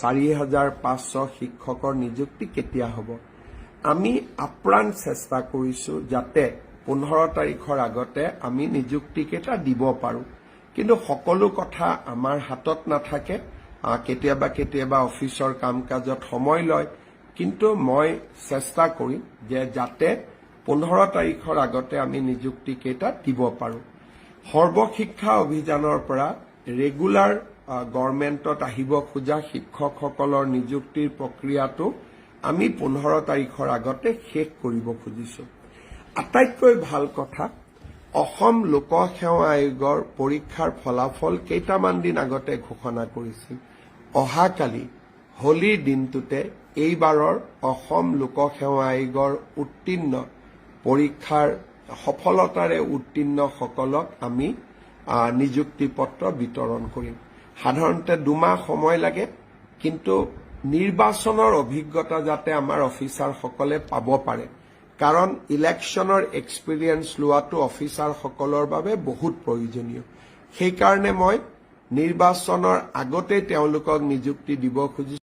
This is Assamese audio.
4500 শিক্ষকৰ নিযুক্তি কেতিয়া হ'ব আমি আপ্ৰাণ চেষ্টা কৰিছো যাতে 15 তাৰিখৰ আগতে আমি নিযুক্তি কেটা দিব পাৰো কিন্তু সকলো কথা আমাৰ হাতত নাথাকে কেতিয়াবা অফিচৰ কাম-কাজত সময় লয় কিন্তু মই চেষ্টা কৰিম যে যাতে 15 তাৰিখৰ আগতে আমি নিযুক্তি কেটা দিব পাৰো সৰ্বশিক্ষা অভিযানৰ পৰা ৰেগুলাৰ গভৰ্ণমেণ্টত আহিব খোজা শিক্ষকসকলৰ নিযুক্তিৰ প্ৰক্ৰিয়াটো আমি 15 তাৰিখৰ আগতে শেষ কৰিব খুজিছো আটাইতকৈ ভাল কথা অসম লোকসেৱা আয়োগৰ পৰীক্ষাৰ ফলাফল কেইটামান দিন আগতে ঘোষণা কৰিছিল অহাকালি হোলীৰ দিনটোতে এইবাৰৰ অসম লোকসেৱা আয়োগৰ উত্তীৰ্ণ পৰীক্ষাৰ সফলতাৰে উত্তীৰ্ণ সকলক আমি নিযুক্তি পত্ৰ বিতৰণ কৰিম সাধাৰণতে 2 মাহ সময় লাগে কিন্তু নিৰ্বাচনৰ অভিজ্ঞতা যাতে আমাৰ অফিচাৰ সকলে পাব পাৰে কাৰণ ইলেকশ্যনৰ এক্সপেৰিয়েন্স লোৱাটো অফিচাৰ সকলৰ বাবে বহুত প্ৰয়োজনীয় সেই কাৰণে মই নিৰ্বাচনৰ আগতে তেওঁলোকক নিযুক্তি দিব খুজিছো